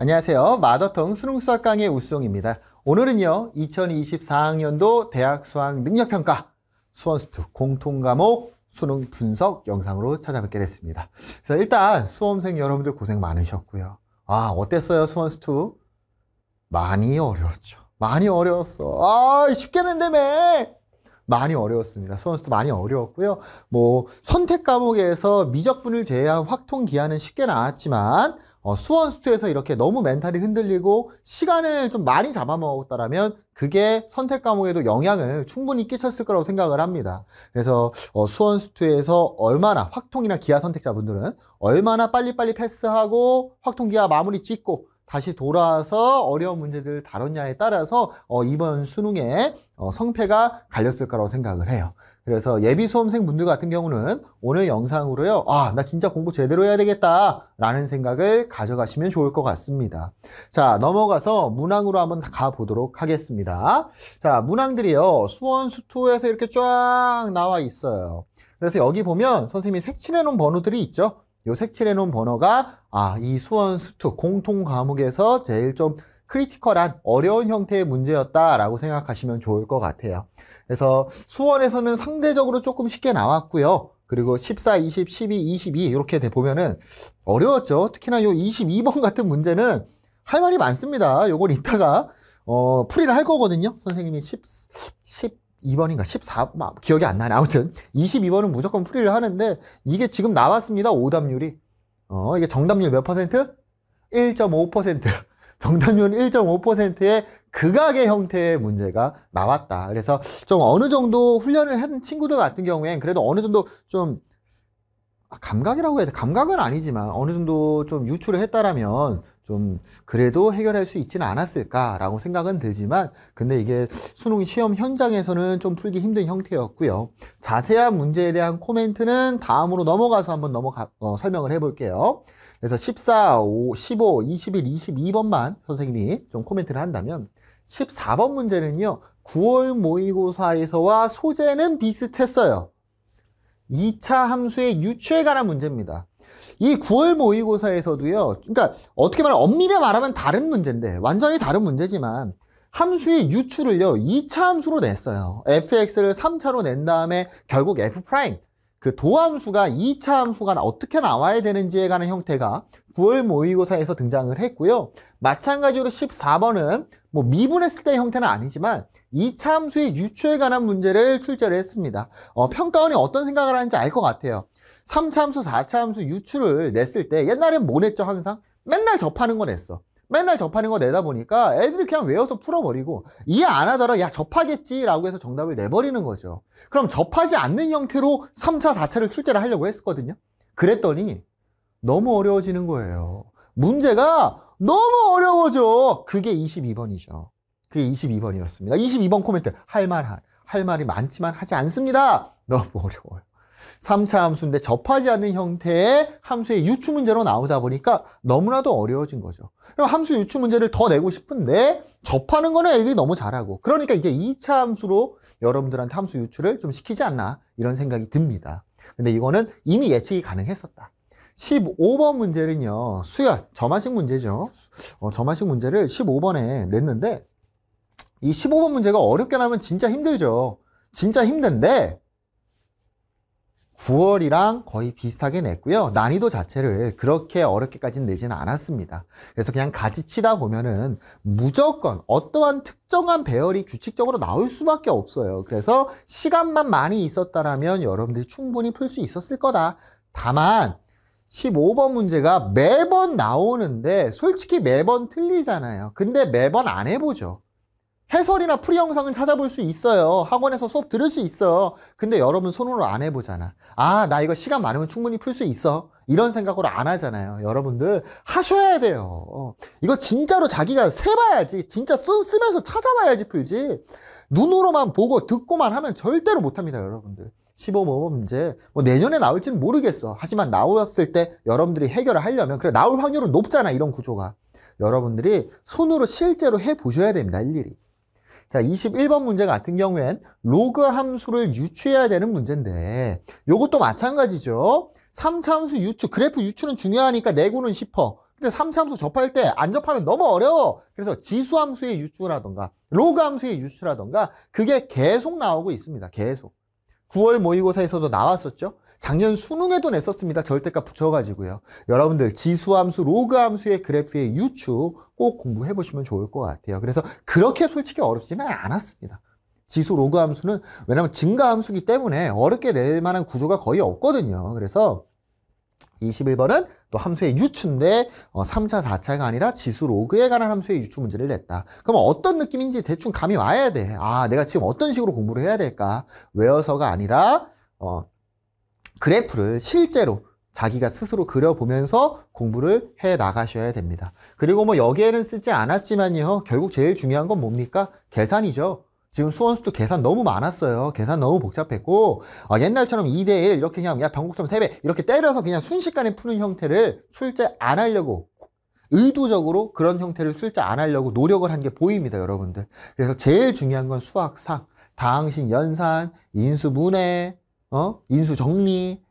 안녕하세요. 마더텅 수능수학 강의 우수정입니다. 오늘은요, 2024학년도 대학 수학 능력평가 수원수투 공통과목 수능 분석 영상으로 찾아뵙게 됐습니다. 그래서 일단 수험생 여러분들 고생 많으셨고요. 어땠어요, 수원수투? 많이 어려웠죠. 많이 어려웠어. 쉽게 낸다며! 많이 어려웠습니다. 수원수투 많이 어려웠고요. 선택 과목에서 미적분을 제외한 확통 기하는 쉽게 나왔지만, 수원수투에서 이렇게 너무 멘탈이 흔들리고 시간을 좀 많이 잡아먹었다라면 그게 선택 과목에도 영향을 충분히 끼쳤을 거라고 생각을 합니다. 그래서 수원수투에서 얼마나 확통이나 기하 선택자분들은 얼마나 빨리빨리 패스하고 확통 기하 마무리 짓고 다시 돌아와서 어려운 문제들을 다뤘냐에 따라서 이번 수능에 성패가 갈렸을 거라고 생각을 해요. 그래서 예비 수험생 분들 같은 경우는 오늘 영상으로요, 나 진짜 공부 제대로 해야 되겠다 라는 생각을 가져가시면 좋을 것 같습니다. 자, 넘어가서 문항으로 한번 가보도록 하겠습니다. 자, 문항들이요, 수원수투에서 이렇게 쫙 나와 있어요. 그래서 여기 보면 선생님이 색칠해 놓은 번호들이 있죠. 요 색칠해 놓은 번호가 이 수원수투 공통 과목에서 제일 좀 크리티컬한 어려운 형태의 문제였다라고 생각하시면 좋을 것 같아요. 그래서 수원에서는 상대적으로 조금 쉽게 나왔고요. 그리고 14, 20, 12, 22 이렇게 보면은 어려웠죠. 특히나 요 22번 같은 문제는 할 말이 많습니다. 요걸 이따가 풀이를 할 거거든요. 선생님이 12번인가 14, 기억이 안 나네. 아무튼 22번은 무조건 풀이를 하는데 이게 지금 나왔습니다. 오답률이. 이게 정답률 몇 퍼센트? 1.5%. 정답률 1.5%의 극악의 형태의 문제가 나왔다. 그래서 좀 어느 정도 훈련을 한 친구들 같은 경우엔 그래도 어느 정도 좀 감각이라고 해야 돼. 감각은 아니지만 어느 정도 좀 유출을 했다라면 좀 그래도 해결할 수 있지는 않았을까라고 생각은 들지만 근데 이게 수능 시험 현장에서는 좀 풀기 힘든 형태였고요. 자세한 문제에 대한 코멘트는 다음으로 넘어가서 한번 설명을 해볼게요. 그래서 14, 15, 21, 22번만 선생님이 좀 코멘트를 한다면 14번 문제는요. 9월 모의고사에서와 소재는 비슷했어요. 2차 함수의 유추에 관한 문제입니다. 이 9월 모의고사에서도요. 그러니까 어떻게 말하면 엄밀히 말하면 다른 문제인데 완전히 다른 문제지만 함수의 유추를요. 2차 함수로 냈어요. fx를 3차로 낸 다음에 결국 f' 그 도함수가 2차 함수가 어떻게 나와야 되는지에 관한 형태가 9월 모의고사에서 등장을 했고요. 마찬가지로 14번은 미분했을 때의 형태는 아니지만 2차 함수의 유추에 관한 문제를 출제를 했습니다. 평가원이 어떤 생각을 하는지 알 것 같아요. 3차 함수, 4차 함수 유추를 냈을 때 옛날엔 뭐 냈죠 항상? 맨날 접하는 거 냈어. 맨날 접하는 거 내다 보니까 애들이 그냥 외워서 풀어버리고 이해 안 하더라 야 접하겠지 라고 해서 정답을 내버리는 거죠. 그럼 접하지 않는 형태로 3차, 4차를 출제를 하려고 했었거든요. 그랬더니 너무 어려워지는 거예요. 문제가 너무 어려워져. 그게 22번이죠. 그게 22번이었습니다. 22번 코멘트 할 말이 많지만 하지 않습니다. 너무 어려워요. 3차 함수인데 접하지 않는 형태의 함수의 유추 문제로 나오다 보니까 너무나도 어려워진 거죠. 그럼 함수 유추 문제를 더 내고 싶은데 접하는 거는 애들이 너무 잘하고 그러니까 이제 2차 함수로 여러분들한테 함수 유추를 좀 시키지 않나 이런 생각이 듭니다. 근데 이거는 이미 예측이 가능했었다. 15번 문제는요. 수열, 점화식 문제죠. 점화식 문제를 15번에 냈는데 이 15번 문제가 어렵게 나면 진짜 힘들죠. 진짜 힘든데 9월이랑 거의 비슷하게 냈고요. 난이도 자체를 그렇게 어렵게까지는 내지는 않았습니다. 그래서 그냥 가지치다 보면은 무조건 어떠한 특정한 배열이 규칙적으로 나올 수밖에 없어요. 그래서 시간만 많이 있었다라면 여러분들이 충분히 풀 수 있었을 거다. 다만 15번 문제가 매번 나오는데 솔직히 매번 틀리잖아요. 근데 매번 안 해보죠. 해설이나 풀이 영상은 찾아볼 수 있어요. 학원에서 수업 들을 수 있어. 근데 여러분 손으로 안 해보잖아. 나 이거 시간 많으면 충분히 풀 수 있어. 이런 생각으로 안 하잖아요. 여러분들 하셔야 돼요. 이거 진짜로 자기가 세봐야지. 진짜 쓰면서 찾아봐야지 풀지. 눈으로만 보고 듣고만 하면 절대로 못합니다. 여러분들. 15번 문제 내년에 나올지는 모르겠어. 하지만 나왔을 때 여러분들이 해결을 하려면 그래 나올 확률은 높잖아. 이런 구조가. 여러분들이 손으로 실제로 해보셔야 됩니다. 일일이. 자, 21번 문제 같은 경우엔 로그 함수를 유추해야 되는 문제인데 요것도 마찬가지죠. 3차 함수 유추, 그래프 유추는 중요하니까 내고는 싶어. 근데 3차 함수 접할 때 안 접하면 너무 어려워. 그래서 지수 함수의 유추라던가 로그 함수의 유추라던가 그게 계속 나오고 있습니다. 계속. 9월 모의고사에서도 나왔었죠. 작년 수능에도 냈었습니다. 절대값 붙여가지고요. 여러분들 지수함수, 로그함수의 그래프의 유추 꼭 공부해 보시면 좋을 것 같아요. 그래서 그렇게 솔직히 어렵지는 않았습니다. 지수, 로그함수는 왜냐하면 증가함수기 때문에 어렵게 낼 만한 구조가 거의 없거든요. 그래서 21번은 또 함수의 유추인데 3차, 4차가 아니라 지수, 로그에 관한 함수의 유추 문제를 냈다. 그럼 어떤 느낌인지 대충 감이 와야 돼. 아, 내가 지금 어떤 식으로 공부를 해야 될까? 외워서가 아니라 그래프를 실제로 자기가 스스로 그려보면서 공부를 해 나가셔야 됩니다. 그리고 뭐 여기에는 쓰지 않았지만요. 결국 제일 중요한 건 뭡니까? 계산이죠. 지금 수원수도 계산 너무 많았어요. 계산 너무 복잡했고 옛날처럼 2대1 이렇게 그냥 야 변곡점 3배 이렇게 때려서 그냥 순식간에 푸는 형태를 출제 안 하려고 의도적으로 그런 형태를 출제 안 하려고 노력을 한 게 보입니다. 여러분들. 그래서 제일 중요한 건 수학상, 다항식 연산, 인수분해, 인수정리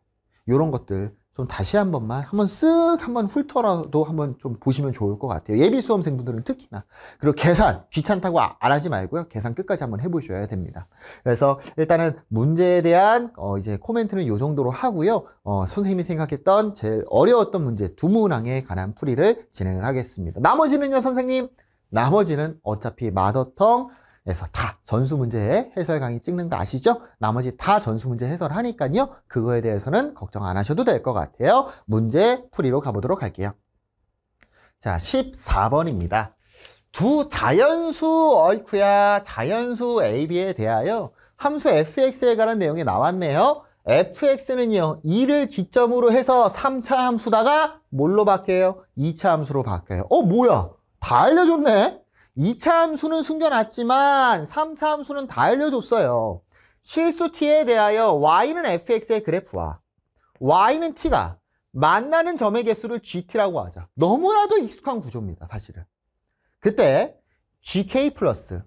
이런 것들 좀 다시 한번 쓱 한번 훑어라도 한번 좀 보시면 좋을 것 같아요. 예비 수험생분들은 특히나. 그리고 계산 귀찮다고 안 하지 말고요. 계산 끝까지 한번 해보셔야 됩니다. 그래서 일단은 문제에 대한 이제 코멘트는 이 정도로 하고요. 선생님이 생각했던 제일 어려웠던 문제 두 문항에 관한 풀이를 진행을 하겠습니다. 나머지는요, 선생님. 나머지는 어차피 마더텅 에서 다 전수 문제 해설 강의 찍는 거 아시죠? 나머지 다 전수 문제 해설하니까요. 그거에 대해서는 걱정 안 하셔도 될 것 같아요. 문제 풀이로 가보도록 할게요. 자, 14번입니다. 두 자연수, 어이쿠야, 자연수 AB에 대하여 함수 fx에 관한 내용이 나왔네요. fx는요, 2를 기점으로 해서 3차 함수다가 뭘로 바뀌어요? 2차 함수로 바뀌어요. 뭐야? 다 알려줬네? 2차 함수는 숨겨놨지만 3차 함수는 다 알려줬어요. 실수 t에 대하여 y는 fx의 그래프와 y는 t가 만나는 점의 개수를 gt라고 하자. 너무나도 익숙한 구조입니다. 사실은. 그때 gk 플러스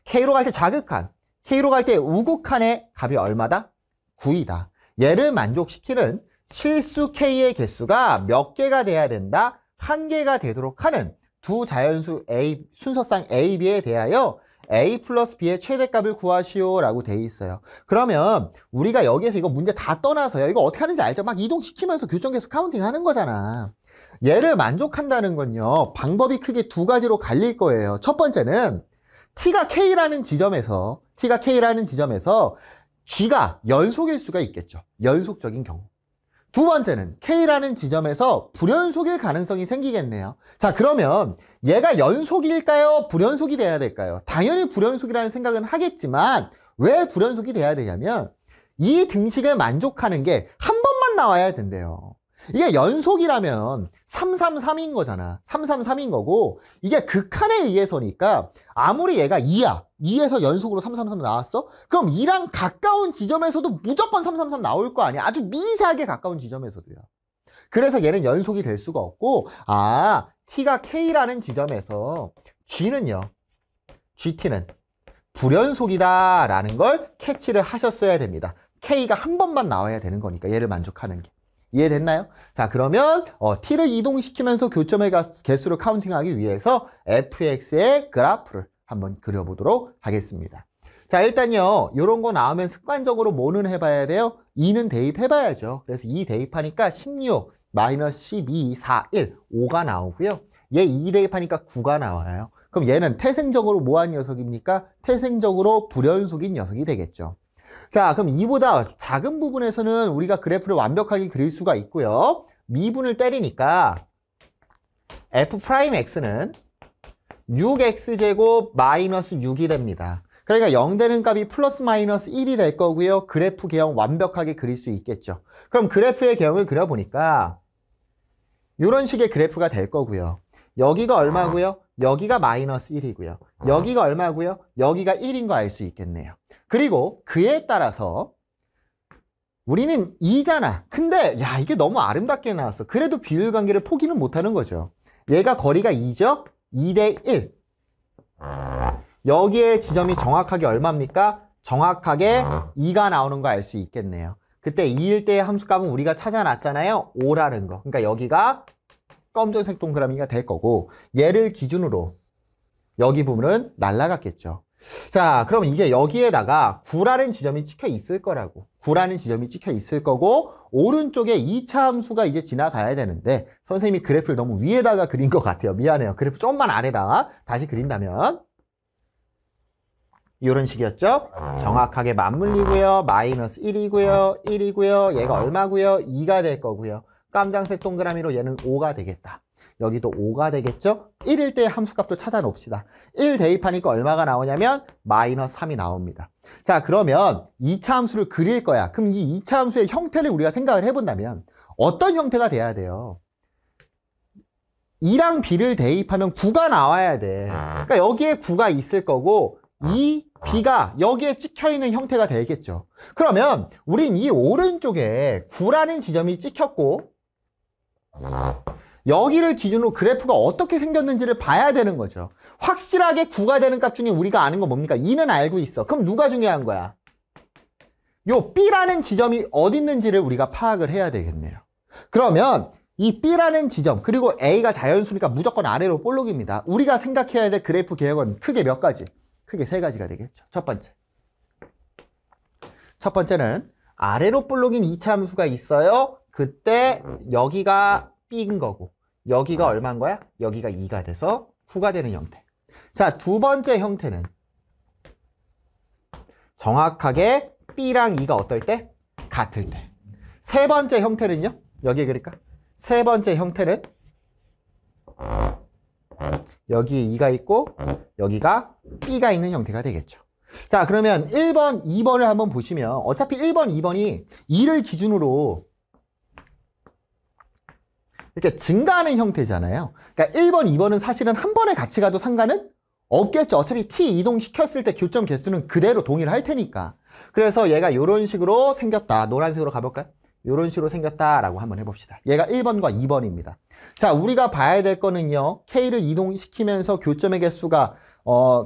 k로 갈 때 자극한, k로 갈 때 우극한의 값이 얼마다? 9이다. 얘를 만족시키는 실수 k의 개수가 몇 개가 돼야 된다? 1개가 되도록 하는 두 자연수 A, 순서상 A, B에 대하여 A 플러스 B의 최대값을 구하시오 라고 돼 있어요. 그러면 우리가 여기에서 이거 문제 다 떠나서요. 이거 어떻게 하는지 알죠? 막 이동시키면서 교정계수 카운팅 하는 거잖아. 얘를 만족한다는 건요. 방법이 크게 두 가지로 갈릴 거예요. 첫 번째는 T가 K라는 지점에서 G가 연속일 수가 있겠죠. 연속적인 경우. 두 번째는 K라는 지점에서 불연속일 가능성이 생기겠네요. 자, 그러면 얘가 연속일까요? 불연속이 돼야 될까요? 당연히 불연속이라는 생각은 하겠지만 왜 불연속이 돼야 되냐면 이 등식을 만족하는 게 한 번만 나와야 된대요. 이게 연속이라면 333인 거잖아. 333인 거고 이게 극한에 의해서니까 아무리 얘가 2야. 2에서 연속으로 333 나왔어? 그럼 2랑 가까운 지점에서도 무조건 333 나올 거 아니야. 아주 미세하게 가까운 지점에서도요. 그래서 얘는 연속이 될 수가 없고 t가 K라는 지점에서 GT는 불연속이다라는 걸 캐치를 하셨어야 됩니다. K가 한 번만 나와야 되는 거니까 얘를 만족하는 게. 이해됐나요? 자, 그러면 t를 이동시키면서 교점의 개수를 카운팅하기 위해서 fx의 그래프를 한번 그려보도록 하겠습니다. 자, 일단요, 요런 거 나오면 습관적으로 뭐는 해봐야 돼요? 2는 대입해봐야죠. 그래서 2 대입하니까 16, 마이너스 12, 4, 1, 5가 나오고요. 얘 2 대입하니까 9가 나와요. 그럼 얘는 태생적으로 뭐한 녀석입니까? 태생적으로 불연속인 녀석이 되겠죠. 자, 그럼 이보다 작은 부분에서는 우리가 그래프를 완벽하게 그릴 수가 있고요. 미분을 때리니까 f'x는 6x제곱 마이너스 6이 됩니다. 그러니까 0 되는 값이 플러스 마이너스 1이 될 거고요. 그래프 개형 완벽하게 그릴 수 있겠죠. 그럼 그래프의 개형을 그려보니까 이런 식의 그래프가 될 거고요. 여기가 얼마고요? 여기가 마이너스 1이고요. 여기가 얼마고요? 여기가 1인 거 알 수 있겠네요. 그리고 그에 따라서 우리는 2잖아. 근데 야, 이게 너무 아름답게 나왔어. 그래도 비율 관계를 포기는 못하는 거죠. 얘가 거리가 2죠? 2대 1. 여기에 지점이 정확하게 얼마입니까? 정확하게 2가 나오는 거 알 수 있겠네요. 그때 2일 때의 함수값은 우리가 찾아놨잖아요. 5라는 거. 그러니까 여기가 검정색 동그라미가 될 거고 얘를 기준으로 여기 부분은 날아갔겠죠. 자, 그럼 이제 여기에다가 9라는 지점이 찍혀 있을 거라고. 9라는 지점이 찍혀 있을 거고 오른쪽에 2차 함수가 이제 지나가야 되는데 선생님이 그래프를 너무 위에다가 그린 것 같아요. 미안해요. 그래프 좀만 아래다가 다시 그린다면 이런 식이었죠. 정확하게 맞물리고요. 마이너스 1이고요. 1이고요. 얘가 얼마고요? 2가 될 거고요. 깜장색 동그라미로 얘는 5가 되겠다. 여기도 5가 되겠죠? 1일 때 함수값도 찾아놓읍시다. 1 대입하니까 얼마가 나오냐면 마이너스 3이 나옵니다. 자, 그러면 2차 함수를 그릴 거야. 그럼 이 2차 함수의 형태를 우리가 생각을 해본다면 어떤 형태가 돼야 돼요? 2랑 B를 대입하면 9가 나와야 돼. 그러니까 여기에 9가 있을 거고 이 B가 여기에 찍혀있는 형태가 되겠죠. 그러면 우린 이 오른쪽에 9라는 지점이 찍혔고 여기를 기준으로 그래프가 어떻게 생겼는지를 봐야 되는 거죠. 확실하게 9가 되는 값 중에 우리가 아는 건 뭡니까? 2는 알고 있어. 그럼 누가 중요한 거야? 요 B라는 지점이 어디 있는지를 우리가 파악을 해야 되겠네요. 그러면 이 B라는 지점 그리고 A가 자연수니까 무조건 아래로 볼록입니다. 우리가 생각해야 될 그래프 개혁은 크게 몇 가지? 크게 3가지가 되겠죠. 첫 번째는 아래로 볼록인 2차 함수가 있어요. 그때 여기가 B인 거고 여기가 얼마인 거야? 여기가 2가 돼서 9가 되는 형태. 자, 두 번째 형태는 정확하게 B랑 2가 어떨 때? 같을 때. 세 번째 형태는요? 여기 그러니까 세 번째 형태는 여기 2가 있고 여기가 B가 있는 형태가 되겠죠. 자, 그러면 1번, 2번을 한번 보시면 어차피 1번, 2번이 2를 기준으로 이렇게 증가하는 형태잖아요. 그러니까 1번, 2번은 사실은 한 번에 같이 가도 상관은 없겠죠. 어차피 t 이동시켰을 때 교점 개수는 그대로 동일할 테니까. 그래서 얘가 이런 식으로 생겼다. 노란색으로 가볼까요? 이런 식으로 생겼다라고 한번 해봅시다. 얘가 1번과 2번입니다. 자, 우리가 봐야 될 거는요. K를 이동시키면서 교점의 개수가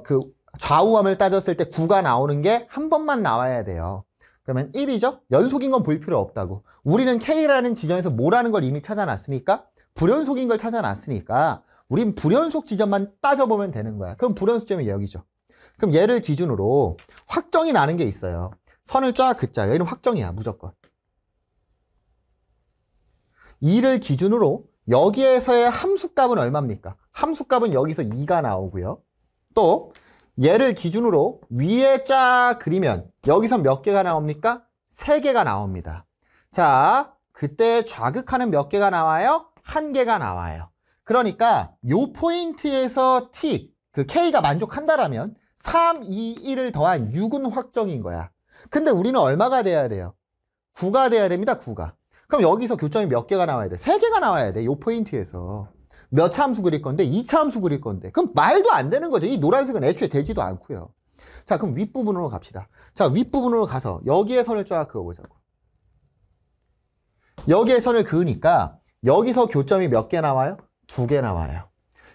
그 좌우함을 따졌을 때 9가 나오는 게 한 번만 나와야 돼요. 그러면 1이죠? 연속인 건 볼 필요 없다고. 우리는 K라는 지점에서 뭐라는 걸 이미 찾아놨으니까 불연속인 걸 찾아놨으니까 우린 불연속 지점만 따져보면 되는 거야. 그럼 불연속 지점이 여기죠. 그럼 얘를 기준으로 확정이 나는 게 있어요. 선을 쫙 긋자. 얘는 확정이야. 무조건. 2를 기준으로 여기에서의 함수값은 얼마입니까? 함수값은 여기서 2가 나오고요. 또 얘를 기준으로 위에 쫙 그리면 여기서 몇 개가 나옵니까? 3개가 나옵니다. 자, 그때 좌극하는 몇 개가 나와요? 1개가 나와요. 그러니까 요 포인트에서 t, 그 k가 만족한다라면 3, 2, 1을 더한 6은 확정인 거야. 근데 우리는 얼마가 돼야 돼요? 9가 돼야 됩니다. 9가. 그럼 여기서 교점이 몇 개가 나와야 돼? 3개가 나와야 돼. 요 포인트에서. 몇 차 함수 그릴 건데? 2차 함수 그릴 건데. 그럼 말도 안 되는 거죠. 이 노란색은 애초에 되지도 않고요. 자, 그럼 윗부분으로 갑시다. 자, 윗부분으로 가서 여기에 선을 쫙 그어보자고. 여기에 선을 그으니까 여기서 교점이 몇 개 나와요? 2개 나와요.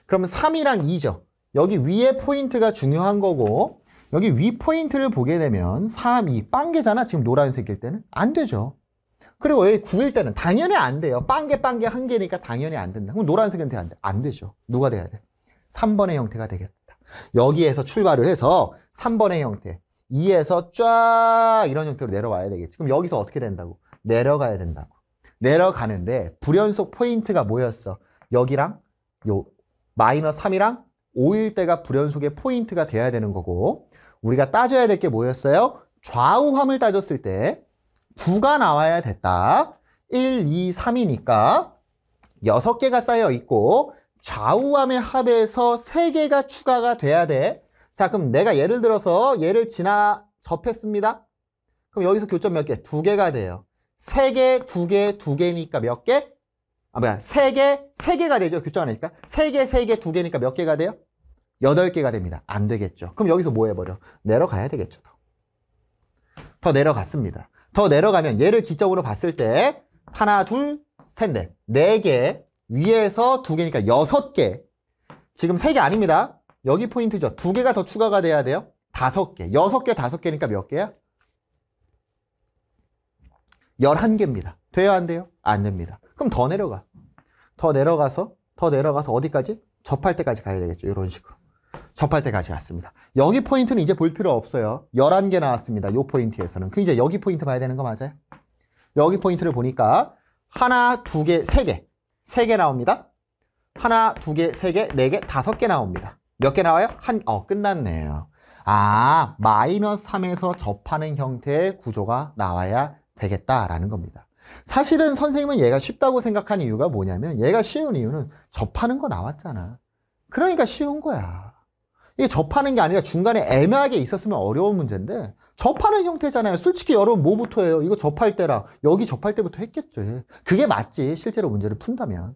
그러면 3이랑 2죠. 여기 위에 포인트가 중요한 거고 여기 위 포인트를 보게 되면 3, 2, 빵개잖아. 지금 노란색일 때는. 안 되죠. 그리고 여기 9일 때는 당연히 안 돼요. 빵개 한 개니까 당연히 안 된다. 그럼 노란색은 돼야 안 돼? 안 되죠. 누가 돼야 돼? 3번의 형태가 되겠다. 여기에서 출발을 해서 3번의 형태. 2에서 쫙 이런 형태로 내려와야 되겠지. 그럼 여기서 어떻게 된다고? 내려가야 된다고. 내려가는데 불연속 포인트가 뭐였어? 여기랑 요 마이너스 3이랑 5일 때가 불연속의 포인트가 돼야 되는 거고 우리가 따져야 될 게 뭐였어요? 좌우함을 따졌을 때 9가 나와야 됐다. 1, 2, 3이니까 6개가 쌓여 있고 좌우함의 합에서 3개가 추가가 돼야 돼. 자, 그럼 내가 예를 들어서 얘를 접했습니다. 그럼 여기서 교점 몇 개? 2개가 돼요. 3개, 2개, 2개니까 몇 개? 3개가 되죠. 교점 하니까. 3개, 2개니까 몇 개가 돼요? 8개가 됩니다. 안 되겠죠. 그럼 여기서 뭐 해버려? 내려가야 되겠죠. 더 내려갔습니다. 더 내려가면 얘를 기점으로 봤을 때 하나, 둘, 셋, 넷. 4개, 위에서 2개니까 6개. 지금 3개 아닙니다. 여기 포인트죠. 2개가 더 추가가 돼야 돼요. 5개. 6개, 5개니까 몇 개야? 11개입니다. 돼요, 안 돼요? 안 됩니다. 그럼 더 내려가. 더 내려가서 더 내려가서 어디까지? 접할 때까지 가야 되겠죠. 이런 식으로. 접할 때까지 갔습니다. 여기 포인트는 이제 볼 필요 없어요. 11개 나왔습니다. 이 포인트에서는. 그 이제 여기 포인트 봐야 되는 거 맞아요? 여기 포인트를 보니까 하나, 두 개, 세 개. 세 개 나옵니다. 하나, 두 개, 세 개, 네 개, 5개 나옵니다. 몇 개 나와요? 끝났네요. 마이너스 3에서 접하는 형태의 구조가 나와야 되겠다라는 겁니다. 사실은 선생님은 얘가 쉽다고 생각한 이유가 뭐냐면 얘가 쉬운 이유는 접하는 거 나왔잖아. 그러니까 쉬운 거야. 이게 접하는 게 아니라 중간에 애매하게 있었으면 어려운 문제인데 접하는 형태잖아요. 솔직히 여러분 뭐부터 해요? 이거 접할 때랑 여기 접할 때부터 했겠죠. 그게 맞지. 실제로 문제를 푼다면.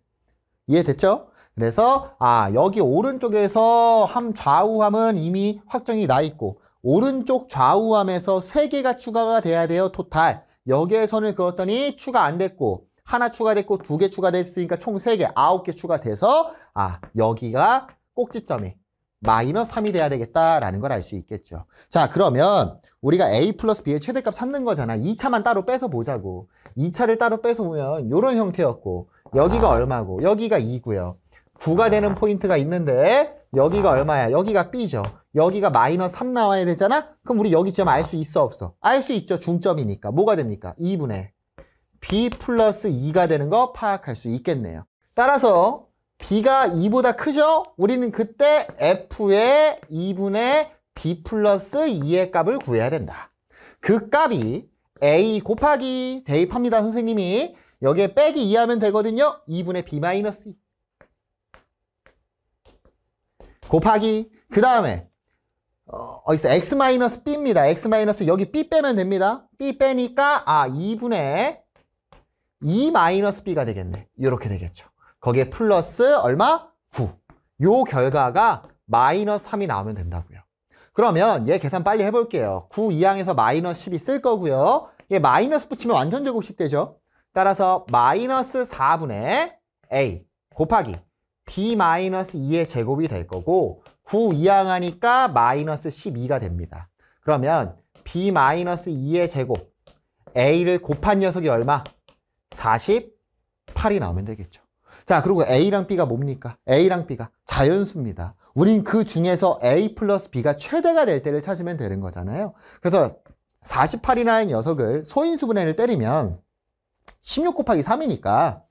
이해됐죠? 그래서 여기 오른쪽에서 좌우함은 이미 확정이 나 있고 오른쪽 좌우함에서 3개가 추가가 돼야 돼요. 토탈. 여기에 선을 그었더니 추가 안 됐고 하나 추가됐고 2개 추가됐으니까 총 3개, 9개 추가돼서 여기가 꼭지점이 마이너스 3이 돼야 되겠다라는 걸 알 수 있겠죠. 자, 그러면 우리가 a 플러스 b의 최대값 찾는 거잖아. 2차만 따로 빼서 보자고. 2차를 따로 빼서 보면 이런 형태였고 여기가 얼마고 여기가 2고요. 9가 되는 포인트가 있는데 여기가 얼마야? 여기가 b죠. 여기가 마이너스 3 나와야 되잖아? 그럼 우리 여기 점 알 수 있어 없어? 알 수 있죠. 중점이니까. 뭐가 됩니까? 2분의 b 플러스 2가 되는 거 파악할 수 있겠네요. 따라서 b가 2보다 크죠? 우리는 그때 f의 2분의 b 플러스 2의 값을 구해야 된다. 그 값이 a 곱하기 대입합니다. 선생님이 여기에 빼기 2 하면 되거든요. 2분의 b 마이너스 2 곱하기 그 다음에 어디서 x 마이너스 b입니다. x 마이너스 여기 b 빼면 됩니다. b 빼니까 2분의 2 마이너스 b가 되겠네. 이렇게 되겠죠. 거기에 플러스 얼마? 9. 요 결과가 마이너스 3이 나오면 된다고요. 그러면 얘 계산 빨리 해볼게요. 9 이항에서 마이너스 10이 쓸 거고요. 얘 마이너스 붙이면 완전 제곱식 되죠. 따라서 마이너스 4분의 a 곱하기 b 마이너스 2의 제곱이 될 거고 9 이항하니까 마이너스 12가 됩니다. 그러면 b 마이너스 2의 제곱 a를 곱한 녀석이 얼마? 48이 나오면 되겠죠. 자, 그리고 a랑 b가 뭡니까? a랑 b가 자연수입니다. 우린 그 중에서 a 플러스 b가 최대가 될 때를 찾으면 되는 거잖아요. 그래서 48이라는 녀석을 소인수분해를 때리면 16 곱하기 3이니까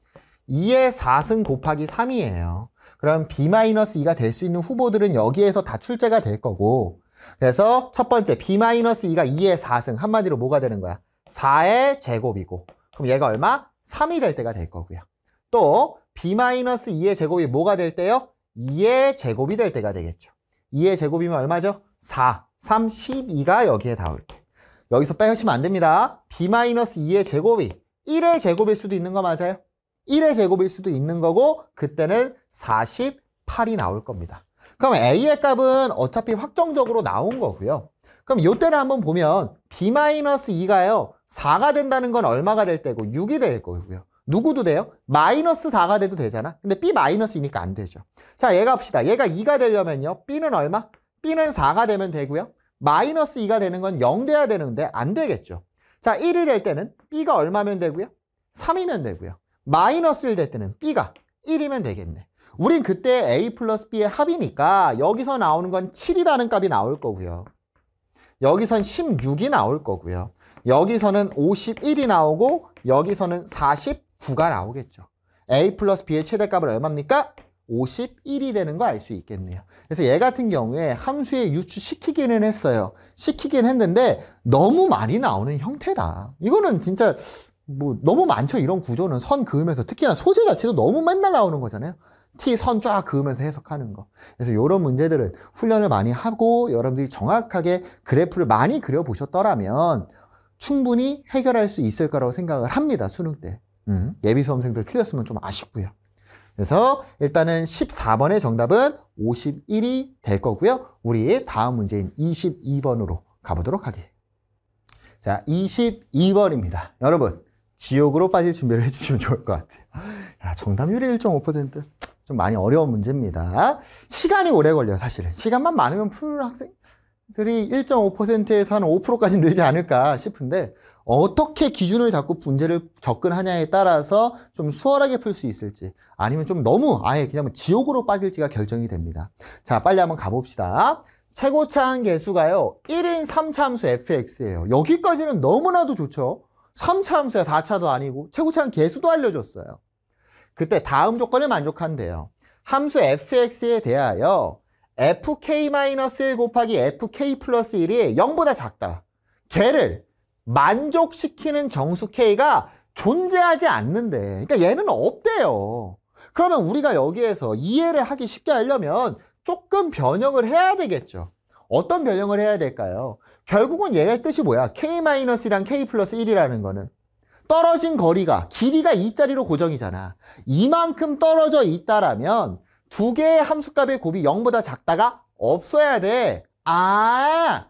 2의 4승 곱하기 3이에요. 그럼 b-2가 될 수 있는 후보들은 여기에서 다 출제가 될 거고 그래서 첫 번째 b-2가 2의 4승 한마디로 뭐가 되는 거야? 4의 제곱이고 그럼 얘가 얼마? 3이 될 때가 될 거고요. 또 b-2의 제곱이 뭐가 될 때요? 2의 제곱이 될 때가 되겠죠. 2의 제곱이면 얼마죠? 4, 3, 12가 여기에 나올 때. 여기서 빼시면 안 됩니다. b-2의 제곱이 1의 제곱일 수도 있는 거 맞아요? 1의 제곱일 수도 있는 거고 그때는 48이 나올 겁니다. 그럼 a의 값은 어차피 확정적으로 나온 거고요. 그럼 이때를 한번 보면 b-2가요. 4가 된다는 건 얼마가 될 때고 6이 될 거고요. 누구도 돼요? 마이너스 4가 돼도 되잖아. 근데 b-2니까 안 되죠. 자, 얘가 봅시다. 얘가 2가 되려면요. b는 얼마? b는 4가 되면 되고요. 마이너스 2가 되는 건 0 돼야 되는데 안 되겠죠. 자, 1이 될 때는 b가 얼마면 되고요? 3이면 되고요. 마이너스 1 될 때는 b가 1이면 되겠네. 우린 그때 a 플러스 b의 합이니까 여기서 나오는 건 7이라는 값이 나올 거고요. 여기선 16이 나올 거고요. 여기서는 51이 나오고 여기서는 49가 나오겠죠. a 플러스 b의 최대값은 얼마입니까? 51이 되는 거 알 수 있겠네요. 그래서 얘 같은 경우에 함수에 유추시키기는 했어요. 시키긴 했는데 너무 많이 나오는 형태다. 이거는 진짜 뭐 너무 많죠. 이런 구조는 선 그으면서 특히나 소재 자체도 너무 맨날 나오는 거잖아요. T 선 쫙 그으면서 해석하는 거. 그래서 이런 문제들은 훈련을 많이 하고 여러분들이 정확하게 그래프를 많이 그려보셨더라면 충분히 해결할 수 있을 거라고 생각을 합니다. 수능 때. 예비 수험생들 틀렸으면 좀 아쉽고요. 그래서 일단은 14번의 정답은 51이 될 거고요. 우리 다음 문제인 22번으로 가보도록 하겠습니다. 자, 22번입니다. 여러분, 지옥으로 빠질 준비를 해주시면 좋을 것 같아요. 야, 정답률이 1.5%. 좀 많이 어려운 문제입니다. 시간이 오래 걸려요, 사실은. 시간만 많으면 풀 학생들이 1.5%에서 한 5%까지 늘지 않을까 싶은데 어떻게 기준을 잡고 문제를 접근하냐에 따라서 좀 수월하게 풀 수 있을지 아니면 좀 너무 아예 그냥 지옥으로 빠질지가 결정이 됩니다. 자, 빨리 한번 가봅시다. 최고차항 계수가요 1인 3차함수 fx예요. 여기까지는 너무나도 좋죠. 3차함수야. 4차도 아니고 최고차항 계수도 알려줬어요. 그때 다음 조건을 만족한대요. 함수 fx에 대하여 fk-1 곱하기 fk 플러스 1이 0보다 작다. 걔를 만족시키는 정수 k가 존재하지 않는데, 그러니까 얘는 없대요. 그러면 우리가 여기에서 이해를 하기 쉽게 하려면 조금 변형을 해야 되겠죠. 어떤 변형을 해야 될까요? 결국은 얘의 뜻이 뭐야? k-랑 k 플러스 1이라는 거는 떨어진 거리가 길이가 이 자리로 고정이잖아. 이만큼 떨어져 있다라면 두 개의 함수값의 곱이 0보다 작다가 없어야 돼. 아,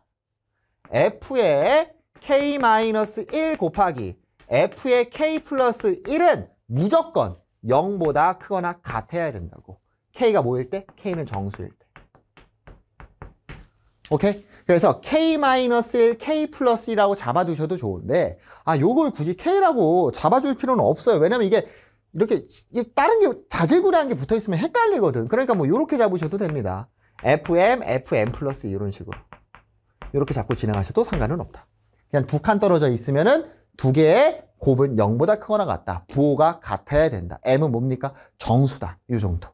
f의 k-1 곱하기 f의 k 플러스 1은 무조건 0보다 크거나 같아야 된다고. k가 뭐일 때? k는 정수일 때. 오케이? 그래서 k-1, k 플러스 1이라고 잡아두셔도 좋은데, 아, 요걸 굳이 k라고 잡아줄 필요는 없어요. 왜냐면 이게 이렇게 다른 게 자질구레한 게 붙어 있으면 헷갈리거든. 그러니까 뭐 요렇게 잡으셔도 됩니다. fm, fm 플러스 이런 식으로. 요렇게 잡고 진행하셔도 상관은 없다. 그냥 두 칸 떨어져 있으면은 두 개의 곱은 0보다 크거나 같다. 부호가 같아야 된다. m은 뭡니까? 정수다. 요 정도.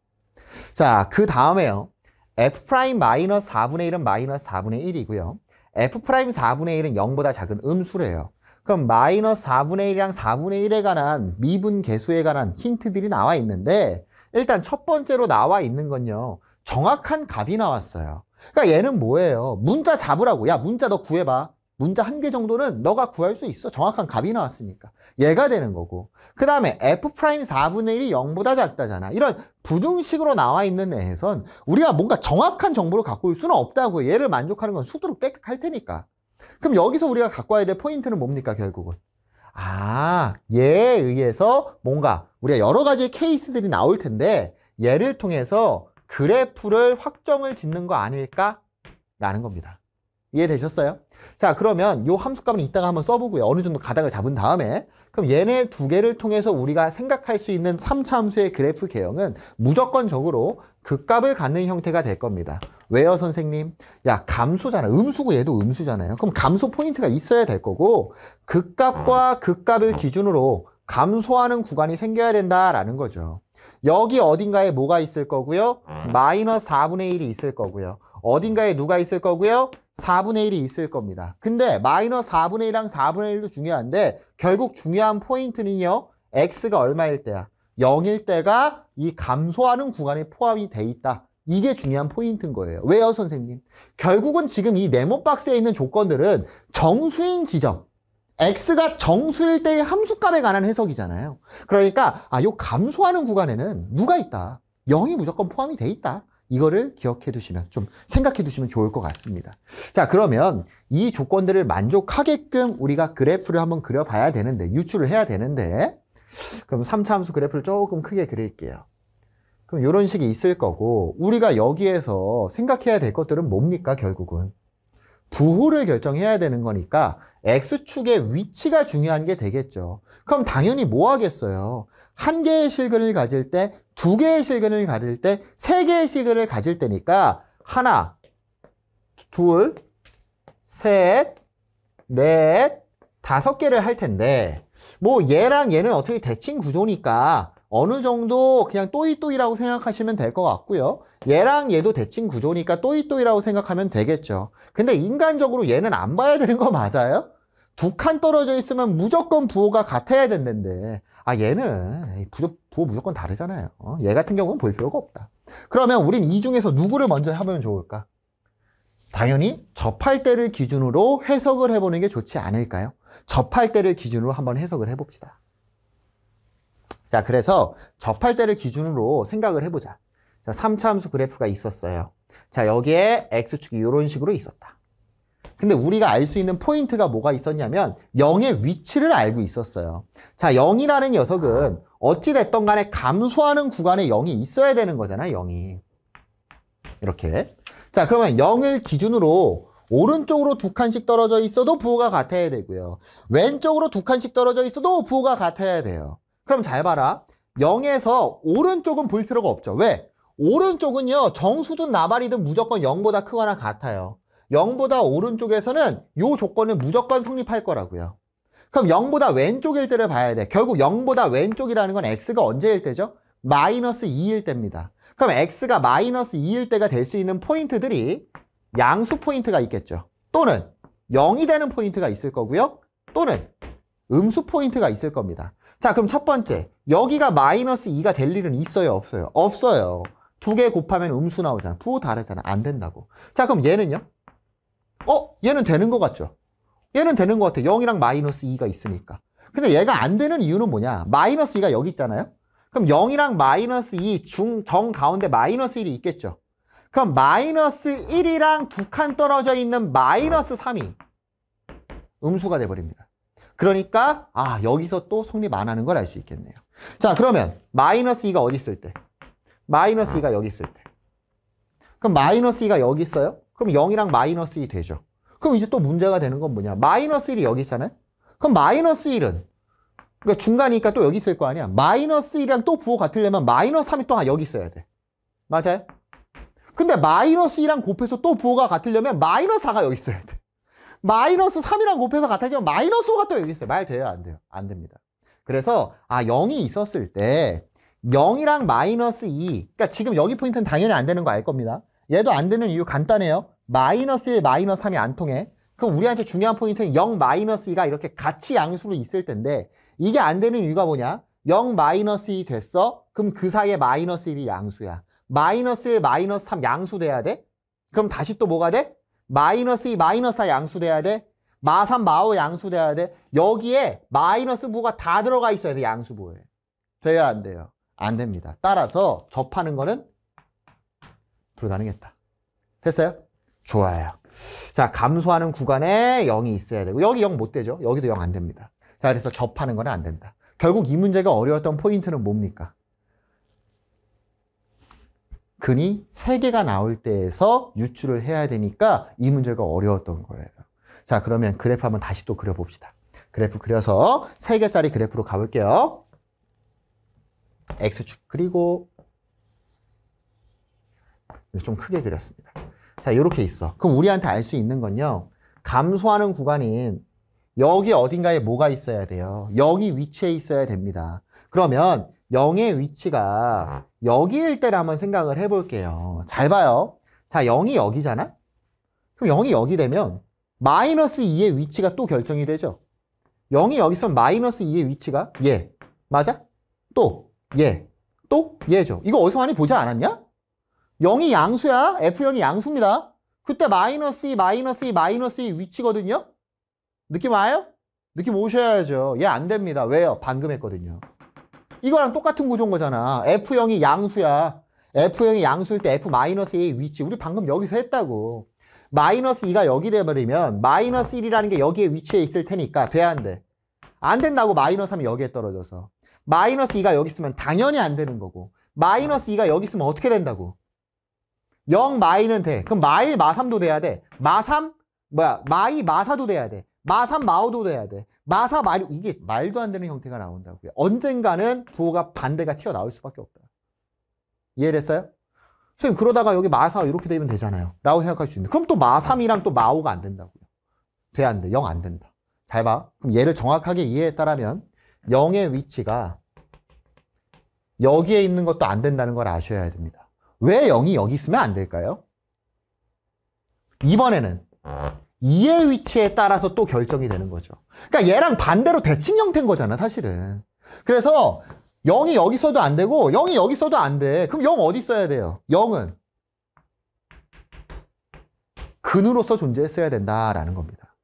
자, 그 다음에요. f'-4분의 1은 마이너스 4분의 1이고요. f'4분의 1은 0보다 작은 음수래요. 그럼 마이너스 4분의 1이랑 4분의 1에 관한 미분 계수에 관한 힌트들이 나와 있는데, 일단 첫 번째로 나와 있는 건요, 정확한 값이 나왔어요. 그러니까 얘는 뭐예요? 문자 잡으라고. 야, 문자 너 구해봐. 문자 한 개 정도는 너가 구할 수 있어. 정확한 값이 나왔으니까. 얘가 되는 거고. 그 다음에 f'4분의 1이 0보다 작다잖아. 이런 부등식으로 나와 있는 애에선 우리가 뭔가 정확한 정보를 갖고 올 수는 없다고. 얘를 만족하는 건 수두룩 빽빽할 테니까. 그럼 여기서 우리가 갖고 와야 될 포인트는 뭡니까, 결국은? 아, 얘에 의해서 뭔가 우리가 여러 가지 케이스들이 나올 텐데 얘를 통해서 그래프를 확정을 짓는 거 아닐까라는 겁니다. 이해되셨어요? 자, 그러면 요 함수값은 이따가 한번 써보고요. 어느 정도 가닥을 잡은 다음에 그럼 얘네 두 개를 통해서 우리가 생각할 수 있는 3차 함수의 그래프 개형은 무조건적으로 극값을 갖는 형태가 될 겁니다. 왜요, 선생님? 야, 감소잖아. 음수고 얘도 음수잖아요. 그럼 감소 포인트가 있어야 될 거고 극값과 극값을 기준으로 감소하는 구간이 생겨야 된다라는 거죠. 여기 어딘가에 뭐가 있을 거고요? 마이너스 4분의 1이 있을 거고요. 어딘가에 누가 있을 거고요? 4분의 1이 있을 겁니다. 근데 마이너스 4분의 1이랑 4분의 1도 중요한데 결국 중요한 포인트는요. x가 얼마일 때야? 0일 때가 이 감소하는 구간에 포함이 돼 있다. 이게 중요한 포인트인 거예요. 왜요, 선생님? 결국은 지금 이 네모 박스에 있는 조건들은 정수인 지점, x가 정수일 때의 함수값에 관한 해석이잖아요. 그러니까 요 감소하는 구간에는 누가 있다? 0이 무조건 포함이 돼 있다. 이거를 기억해 두시면, 좀 생각해 두시면 좋을 것 같습니다. 자, 그러면 이 조건들을 만족하게끔 우리가 그래프를 한번 그려봐야 되는데, 유추를 해야 되는데, 그럼 3차 함수 그래프를 조금 크게 그릴게요. 그럼 이런 식이 있을 거고, 우리가 여기에서 생각해야 될 것들은 뭡니까, 결국은? 부호를 결정해야 되는 거니까 X축의 위치가 중요한 게 되겠죠. 그럼 당연히 뭐 하겠어요? 한 개의 실근을 가질 때, 두 개의 실근을 가질 때, 세 개의 실근을 가질 때니까 하나, 둘, 셋, 넷, 5개를 할 텐데 뭐 얘랑 얘는 어차피 대칭 구조니까 어느 정도 그냥 또이또이라고 생각하시면 될 것 같고요. 얘랑 얘도 대칭 구조니까 또이또이라고 생각하면 되겠죠. 근데 인간적으로 얘는 안 봐야 되는 거 맞아요? 두 칸 떨어져 있으면 무조건 부호가 같아야 된다는데 얘는 부호 무조건 다르잖아요. 얘 같은 경우는 볼 필요가 없다. 그러면 우린 이 중에서 누구를 먼저 하면 좋을까? 당연히 접할 때를 기준으로 해석을 해보는 게 좋지 않을까요? 접할 때를 기준으로 한번 해석을 해봅시다. 자, 그래서 접할 때를 기준으로 생각을 해보자. 자, 3차 함수 그래프가 있었어요. 자, 여기에 x축이 이런 식으로 있었다. 근데 우리가 알 수 있는 포인트가 뭐가 있었냐면 0의 위치를 알고 있었어요. 자, 0이라는 녀석은 어찌됐던 간에 감소하는 구간에 0이 있어야 되는 거잖아, 0이. 이렇게. 자, 그러면 0을 기준으로 오른쪽으로 두 칸씩 떨어져 있어도 부호가 같아야 되고요. 왼쪽으로 두 칸씩 떨어져 있어도 부호가 같아야 돼요. 그럼 잘 봐라. 0에서 오른쪽은 볼 필요가 없죠. 왜? 오른쪽은요, 정수든 나발이든 무조건 0보다 크거나 같아요. 0보다 오른쪽에서는 이 조건은 무조건 성립할 거라고요. 그럼 0보다 왼쪽일 때를 봐야 돼. 결국 0보다 왼쪽이라는 건 x가 언제일 때죠? 마이너스 2일 때입니다. 그럼 x가 마이너스 2일 때가 될 수 있는 포인트들이 양수 포인트가 있겠죠. 또는 0이 되는 포인트가 있을 거고요. 또는 음수 포인트가 있을 겁니다. 자, 그럼 첫 번째, 여기가 마이너스 2가 될 일은 있어요, 없어요? 없어요. 두 개 곱하면 음수 나오잖아. 부호 다르잖아. 안 된다고. 자, 그럼 얘는요? 얘는 되는 것 같죠? 얘는 되는 것 같아. 0이랑 마이너스 2가 있으니까. 근데 얘가 안 되는 이유는 뭐냐? 마이너스 2가 여기 있잖아요? 그럼 0이랑 마이너스 2 정 가운데 마이너스 1이 있겠죠? 그럼 마이너스 1이랑 두 칸 떨어져 있는 마이너스 3이 음수가 돼버립니다. 그러니까 여기서 또 성립 안 하는 걸 알 수 있겠네요. 자, 그러면 마이너스 2가 어디 있을 때? 마이너스 2가 여기 있을 때. 그럼 마이너스 2가 여기 있어요? 그럼 0이랑 마이너스 2 되죠. 그럼 이제 또 문제가 되는 건 뭐냐? 마이너스 1이 여기 있잖아요? 그럼 마이너스 1은 그러니까 중간이니까 또 여기 있을 거 아니야? 마이너스 1이랑 또 부호 같으려면 마이너스 3이 또 여기 있어야 돼. 맞아요? 근데 마이너스 2랑 곱해서 또 부호가 같으려면 마이너스 4가 여기 있어야 돼. 마이너스 3이랑 곱해서 같아지면 마이너스 5가 또 여기 있어요. 말 돼요? 안 돼요? 안 됩니다. 그래서 0이 있었을 때 0이랑 마이너스 2 그러니까 지금 여기 포인트는 당연히 안 되는 거 알 겁니다. 얘도 안 되는 이유 간단해요. 마이너스 1, 마이너스 3이 안 통해. 그럼 우리한테 중요한 포인트는 0, 마이너스 2가 이렇게 같이 양수로 있을 텐데 이게 안 되는 이유가 뭐냐? 0, 마이너스 2 됐어? 그럼 그 사이에 마이너스 1이 양수야. 마이너스 1, 마이너스 3 양수 돼야 돼? 그럼 다시 또 뭐가 돼? 마이너스 2, 마이너스 4 양수 돼야 돼? 마 3, 마 5 양수 돼야 돼? 여기에 마이너스 부호가 다 들어가 있어야 돼, 양수부호에. 돼야 안 돼요? 안 됩니다. 따라서 접하는 거는 불가능했다. 됐어요? 좋아요. 자, 감소하는 구간에 0이 있어야 되고 여기 0 못 되죠? 여기도 0 안 됩니다. 자, 그래서 접하는 건 안 된다. 결국 이 문제가 어려웠던 포인트는 뭡니까? 근이 3개가 나올 때에서 유출을 해야 되니까 이 문제가 어려웠던 거예요. 자, 그러면 그래프 한번 다시 또 그려봅시다. 그래프 그려서 3개짜리 그래프로 가볼게요. X축 그리고 좀 크게 그렸습니다. 자, 이렇게 있어. 그럼 우리한테 알 수 있는 건요. 감소하는 구간인 여기 어딘가에 뭐가 있어야 돼요? 0이 위치해 있어야 됩니다. 그러면 0의 위치가 여기일 때를 한번 생각을 해볼게요. 잘 봐요. 자, 0이 여기잖아? 그럼 0이 여기 되면 마이너스 2의 위치가 또 결정이 되죠. 0이 여기 있으면 마이너스 2의 위치가 얘. 맞아? 또 얘. 또 얘죠. 이거 어디서 많이 보지 않았냐? 0이 양수야. F0이 양수입니다. 그때 마이너스 2, 마이너스 2, 마이너스 2 위치거든요. 느낌 와요? 느낌 오셔야죠. 얘 안 됩니다. 왜요? 방금 했거든요. 이거랑 똑같은 구조인 거잖아. F0이 양수야. F0이 양수일 때 F-A의 위치. 우리 방금 여기서 했다고. 마이너스 2가 여기 돼버리면 마이너스 1이라는 게 여기에 위치해 있을 테니까 돼야 안 돼. 안 된다고 마이너스 3이 여기에 떨어져서. 마이너스 2가 여기 있으면 당연히 안 되는 거고. 마이너스 2가 여기 있으면 어떻게 된다고? 0 마이는 돼. 그럼 마1, 마3도 돼야 돼. 마3, 마2, 마4도 돼야 돼. 마3, 마5도 돼야 돼. 마4, 마6, 이게 말도 안 되는 형태가 나온다고요. 언젠가는 부호가 반대가 튀어나올 수밖에 없다. 이해됐어요? 선생님, 그러다가 여기 마4 이렇게 되면 되잖아요. 라고 생각할 수 있는데. 그럼 또 마3이랑 또 마5가 안 된다고요. 돼, 안 돼? 0 안 된다. 잘 봐. 그럼 얘를 정확하게 이해했다라면 0의 위치가 여기에 있는 것도 안 된다는 걸 아셔야 됩니다. 왜 0이 여기 있으면 안 될까요? 이번에는 2의 위치에 따라서 또 결정이 되는 거죠. 그러니까 얘랑 반대로 대칭 형태인 거잖아, 사실은. 그래서 0이 여기 있어도 안 되고 0이 여기 있어도 안 돼. 그럼 0 어디 있어야 돼요? 0은 근으로서 존재했어야 된다라는 겁니다.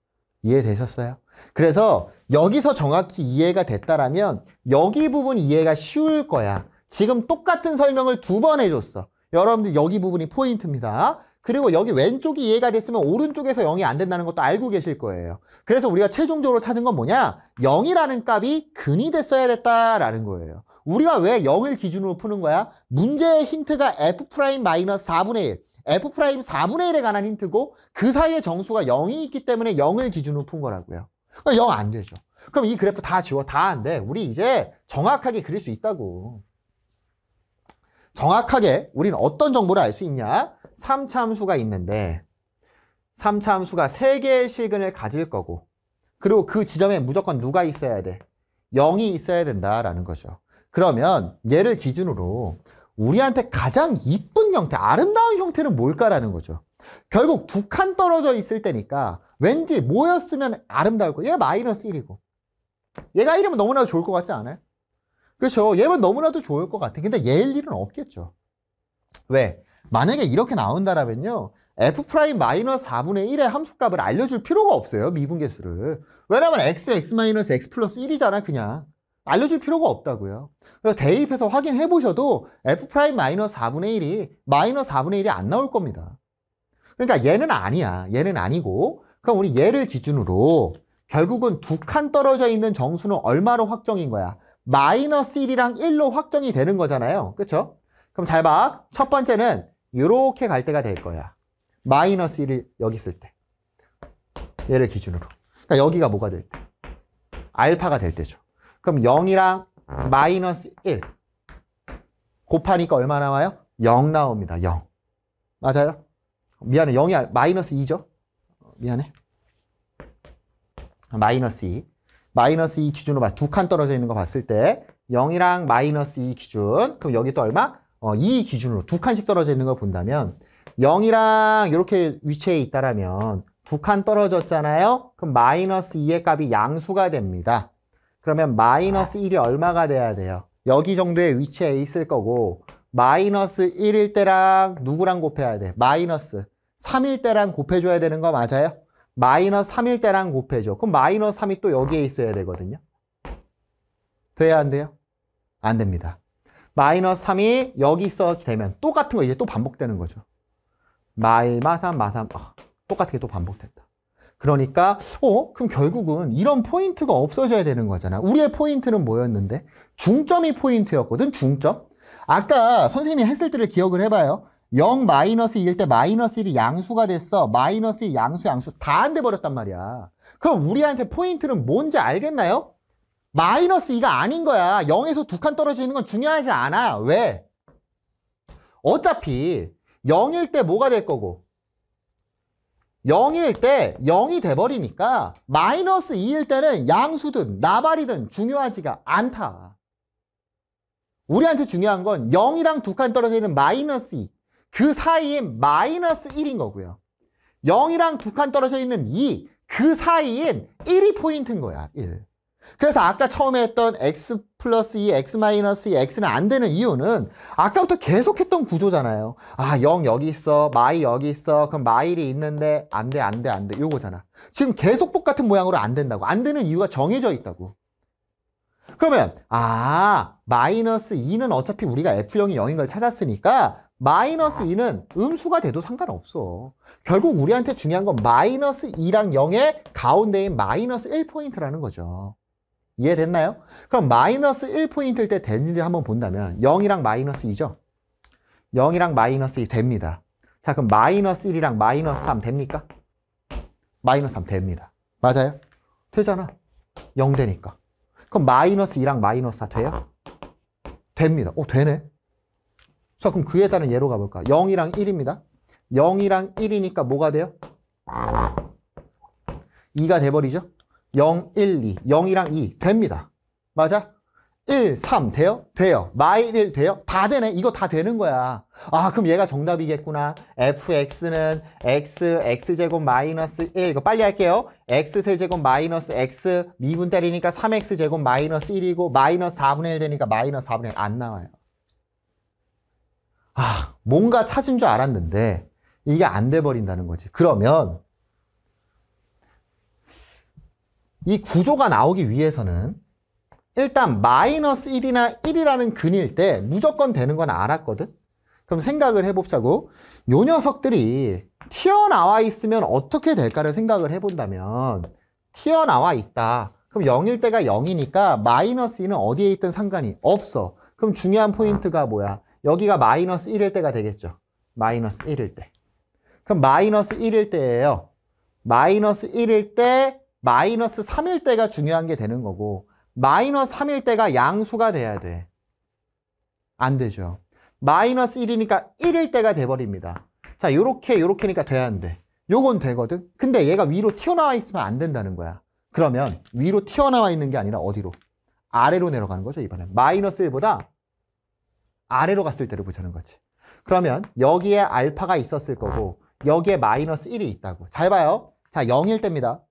이해되셨어요? 그래서 여기서 정확히 이해가 됐다라면 여기 부분 이해가 쉬울 거야. 지금 똑같은 설명을 2번 해줬어. 여러분들 여기 부분이 포인트입니다. 그리고 여기 왼쪽이 이해가 됐으면 오른쪽에서 0이 안 된다는 것도 알고 계실 거예요. 그래서 우리가 최종적으로 찾은 건 뭐냐? 0이라는 값이 근이 됐어야 됐다라는 거예요. 우리가 왜 0을 기준으로 푸는 거야? 문제의 힌트가 F'-4분의 1, F' 4분의 1에 관한 힌트고 그 사이에 정수가 0이 있기 때문에 0을 기준으로 푼 거라고요. 그럼 0 안 되죠. 그럼 이 그래프 다 지워. 다 안 돼. 우리 이제 정확하게 그릴 수 있다고. 정확하게 우리는 어떤 정보를 알 수 있냐? 3차함수가 있는데 3차함수가 3개의 실근을 가질 거고 그리고 그 지점에 무조건 누가 있어야 돼? 0이 있어야 된다라는 거죠. 그러면 얘를 기준으로 우리한테 가장 이쁜 형태, 아름다운 형태는 뭘까라는 거죠. 결국 두 칸 떨어져 있을 때니까 왠지 뭐였으면 아름다울 거. 얘가 마이너스 1이고 얘가 1이면 너무나도 좋을 것 같지 않아요? 그렇죠. 얘면 너무나도 좋을 것 같아. 근데 얘일 일은 없겠죠. 왜? 만약에 이렇게 나온다라면요. F'-4분의 1의 함수값을 알려줄 필요가 없어요. 미분계수를. 왜냐면 x x 플러스 1이잖아. 그냥. 알려줄 필요가 없다고요. 그래서 대입해서 확인해 보셔도 F'-4분의 1이 마이너스 4분의 1이 안 나올 겁니다. 그러니까 얘는 아니야. 얘는 아니고 그럼 우리 얘를 기준으로 결국은 두 칸 떨어져 있는 정수는 얼마로 확정인 거야? 마이너스 1이랑 1로 확정이 되는 거잖아요. 그렇죠? 그럼 잘 봐. 첫 번째는 이렇게 갈 때가 될 거야. 마이너스 1이 여기 있을 때. 얘를 기준으로. 그러니까 여기가 뭐가 될 때? 알파가 될 때죠. 그럼 0이랑 마이너스 1 곱하니까 얼마 나와요? 0 나옵니다. 0. 맞아요? 미안해. 0이 마이너스 2죠? 미안해. 마이너스 2. 마이너스 2 기준으로 봐. 두 칸 떨어져 있는 거 봤을 때 0이랑 마이너스 2 기준. 그럼 여기 또 얼마? 2 기준으로 두 칸씩 떨어져 있는 걸 본다면 0이랑 이렇게 위치해 있다라면 두 칸 떨어졌잖아요. 그럼 마이너스 2의 값이 양수가 됩니다. 그러면 마이너스 1이 얼마가 돼야 돼요? 여기 정도의 위치에 있을 거고 마이너스 1일 때랑 누구랑 곱해야 돼? 마이너스 3일 때랑 곱해줘야 되는 거 맞아요? 마이너스 3일 때랑 곱해줘. 그럼 마이너스 3이 또 여기에 있어야 되거든요. 돼야 안 돼요? 안 됩니다. 마이너스 3이 여기 있어 되면 똑같은 거 이제 또 반복되는 거죠. 마삼 똑같게 또 반복된다. 그러니까 그럼 결국은 이런 포인트가 없어져야 되는 거잖아. 우리의 포인트는 뭐였는데? 중점이 포인트였거든. 중점. 아까 선생님이 했을 때를 기억을 해봐요. 0 마이너스 2일 때 마이너스 1이 양수가 됐어. 마이너스 2 양수 다 안 돼 버렸단 말이야. 그럼 우리한테 포인트는 뭔지 알겠나요? 마이너스 2가 아닌 거야. 0에서 두 칸 떨어져 있는 건 중요하지 않아. 왜? 어차피 0일 때 뭐가 될 거고 0일 때 0이 돼버리니까 마이너스 2일 때는 양수든 나발이든 중요하지가 않다. 우리한테 중요한 건 0이랑 두 칸 떨어져 있는 마이너스 2. 그 사이인 마이너스 1인 거고요. 0이랑 두 칸 떨어져 있는 2. 그 사이인 1이 포인트인 거야. 1. 그래서 아까 처음에 했던 x 플러스 2, x 마이너스 2, x는 안 되는 이유는 아까부터 계속했던 구조잖아요. 0 여기 있어, 마이 여기 있어. 그럼 마일이 있는데 안 돼. 요거잖아. 지금 계속 똑같은 모양으로 안 된다고. 안 되는 이유가 정해져 있다고. 그러면 마이너스 2는 어차피 우리가 F0이 0인 걸 찾았으니까 마이너스 2는 음수가 돼도 상관없어. 결국 우리한테 중요한 건 마이너스 2랑 0의 가운데인 마이너스 1포인트라는 거죠. 이해됐나요? 그럼 마이너스 1포인트일 때 되는지 한번 본다면 0이랑 마이너스 2죠? 0이랑 마이너스 2 됩니다. 자, 그럼 마이너스 1이랑 마이너스 3 됩니까? 마이너스 3 됩니다. 맞아요? 되잖아. 0 되니까. 그럼 마이너스 2랑 마이너스 4 돼요? 됩니다. 되네. 자, 그럼 그에 따른 예로 가볼까? 0이랑 1입니다. 0이랑 1이니까 뭐가 돼요? 2가 돼버리죠? 0, 1, 2. 0이랑 2 됩니다. 맞아? 1, 3 돼요? 돼요. 마일 1 돼요? 다 되네. 이거 다 되는 거야. 그럼 얘가 정답이겠구나. fx는 x제곱 마이너스 1. 이거 빨리 할게요. x세제곱 마이너스 x 미분 때리니까 3x제곱 마이너스 1이고 마이너스 4분의 1 되니까 마이너스 4분의 1 안 나와요. 뭔가 찾은 줄 알았는데 이게 안 돼버린다는 거지. 그러면 이 구조가 나오기 위해서는 일단 마이너스 1이나 1이라는 근일 때 무조건 되는 건 알았거든. 그럼 생각을 해보자고. 요 녀석들이 튀어나와 있으면 어떻게 될까를 생각을 해본다면 튀어나와 있다. 그럼 0일 때가 0이니까 마이너스 2는 어디에 있든 상관이 없어. 그럼 중요한 포인트가 뭐야? 여기가 마이너스 1일 때가 되겠죠. 마이너스 1일 때. 그럼 마이너스 1일 때예요. 마이너스 1일 때, 마이너스 3일 때가 중요한 게 되는 거고 마이너스 3일 때가 양수가 돼야 돼. 안 되죠. 마이너스 1이니까 1일 때가 돼버립니다. 자, 요렇게니까 돼야 안 돼. 요건 되거든. 근데 얘가 위로 튀어나와 있으면 안 된다는 거야. 그러면 위로 튀어나와 있는 게 아니라 어디로? 아래로 내려가는 거죠, 이번엔. 마이너스 1보다 아래로 갔을 때를 보자는 거지. 그러면 여기에 알파가 있었을 거고 여기에 마이너스 1이 있다고. 잘 봐요. 자, 0일 때입니다.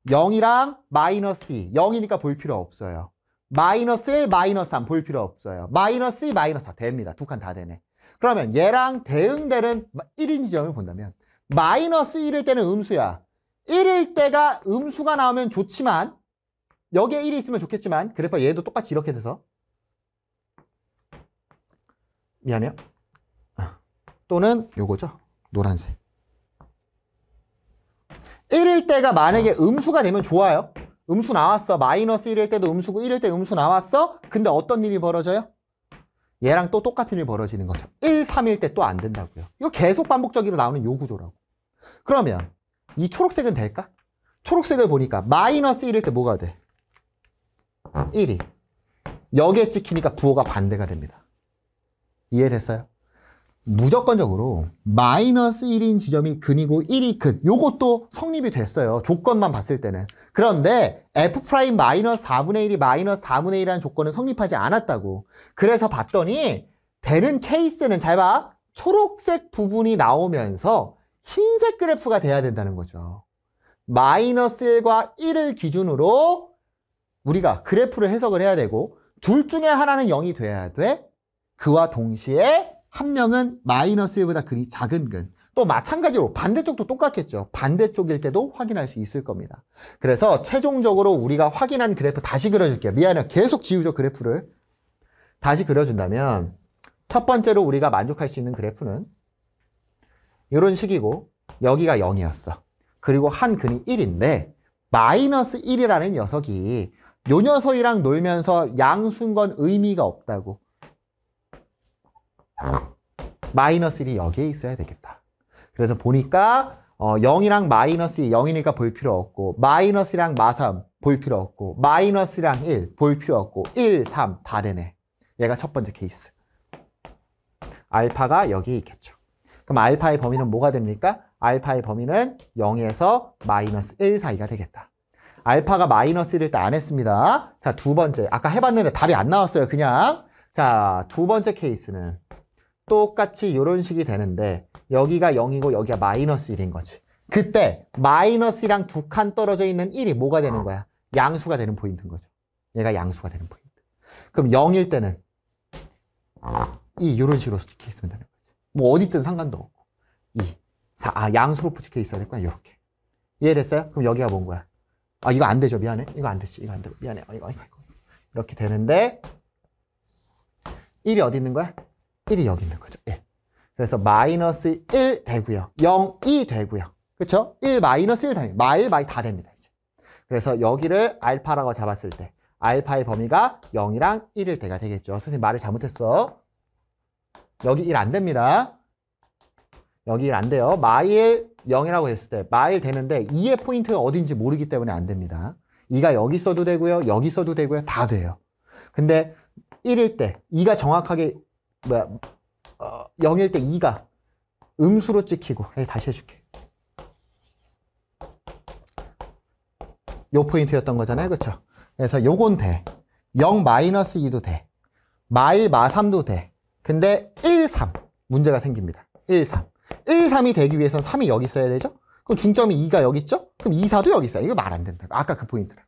0이랑 마이너스 2. 0이니까 볼 필요 없어요. 마이너스 1, 마이너스 3 볼 필요 없어요. 마이너스 2, 마이너스 4 됩니다. 두 칸 다 되네. 그러면 얘랑 대응되는 1인 지점을 본다면 마이너스 1일 때는 음수야. 1일 때가 음수가 나오면 좋지만 여기에 1이 있으면 좋겠지만 그래프 얘도 똑같이 이렇게 돼서 미안해요. 또는 요거죠. 노란색. 1일 때가 만약에 음수가 되면 좋아요. 음수 나왔어. 마이너스 1일 때도 음수고 1일 때 음수 나왔어. 근데 어떤 일이 벌어져요? 얘랑 또 똑같은 일이 벌어지는 거죠. 1, 3일 때 또 안 된다고요. 이거 계속 반복적으로 나오는 요 구조라고. 그러면 이 초록색은 될까? 초록색을 보니까 마이너스 1일 때 뭐가 돼? 1이. 여기에 찍히니까 부호가 반대가 됩니다. 이해됐어요? 무조건적으로 마이너스 1인 지점이 근이고 1이 근. 요것도 성립이 됐어요. 조건만 봤을 때는. 그런데 F' 마이너스 4분의 1이 마이너스 4분의 1이라는 조건은 성립하지 않았다고. 그래서 봤더니 되는 케이스는 잘 봐. 초록색 부분이 나오면서 흰색 그래프가 돼야 된다는 거죠. 마이너스 1과 1을 기준으로 우리가 그래프를 해석을 해야 되고 둘 중에 하나는 0이 돼야 돼. 그와 동시에 한 명은 마이너스 1보다 근이 작은 근. 또 마찬가지로 반대쪽도 똑같겠죠. 반대쪽일 때도 확인할 수 있을 겁니다. 그래서 최종적으로 우리가 확인한 그래프 다시 그려줄게요. 미안해요. 계속 지우죠, 그래프를. 다시 그려준다면 첫 번째로 우리가 만족할 수 있는 그래프는 이런 식이고 여기가 0이었어. 그리고 한 근이 1인데 마이너스 1이라는 녀석이 요 녀석이랑 놀면서 양수인 건 의미가 없다고. 마이너스 1이 여기에 있어야 되겠다. 그래서 보니까 0이랑 마이너스 2, 0이니까 볼 필요 없고 마이너스랑 마3 볼 필요 없고 마이너스랑 1 볼 필요 없고 1, 3 다 되네. 얘가 첫 번째 케이스. 알파가 여기 있겠죠. 그럼 알파의 범위는 뭐가 됩니까? 알파의 범위는 0에서 마이너스 1 사이가 되겠다. 알파가 마이너스 1일 때 안 했습니다. 자, 두 번째. 아까 해봤는데 답이 안 나왔어요, 그냥. 자, 두 번째 케이스는 똑같이 이런 식이 되는데 여기가 0이고 여기가 마이너스 1인 거지. 그때 마이너스랑 두 칸 떨어져 있는 1이 뭐가 되는 거야? 양수가 되는 포인트인 거죠. 얘가 양수가 되는 포인트. 그럼 0일 때는 이런 식으로 찍혀 있으면 되는 거지. 뭐 어디든 상관도 없고 2, 4, 양수로 찍혀 있어야 될 거야. 이렇게. 이해됐어요? 그럼 여기가 뭔 거야? 이거 안 되죠. 미안해. 이거 안 되지. 이거 안 돼. 미안해. 이거. 이렇게 되는데 1이 어디 있는 거야? 1이 여기 있는 거죠. 1. 그래서 마이너스 1 되고요. 0, 2 되고요. 그렇죠? 1 마이너스 1 되면 마이 다 됩니다. 이제. 그래서 여기를 알파라고 잡았을 때 알파의 범위가 0이랑 1일 때가 되겠죠. 선생님 말을 잘못했어. 여기 1 안 됩니다. 여기 1 안 돼요. 마일 0이라고 했을 때 마일 되는데 2의 포인트가 어딘지 모르기 때문에 안 됩니다. 2가 여기 써도 되고요. 여기 써도 되고요. 다 돼요. 근데 1일 때 2가 정확하게 0일 때 2가 음수로 찍히고 다시 해줄게. 요 포인트였던 거잖아요. 그렇죠? 그래서 요건 돼. 0 마이너스 2도 돼. 마일 마3도 돼. 근데 1, 3 문제가 생깁니다. 1, 3. 1, 3이 되기 위해서는 3이 여기 있어야 되죠? 그럼 중점이 2가 여기 있죠? 그럼 2, 4도 여기 있어요. 이거 말 안 된다고. 아까 그 포인트라고.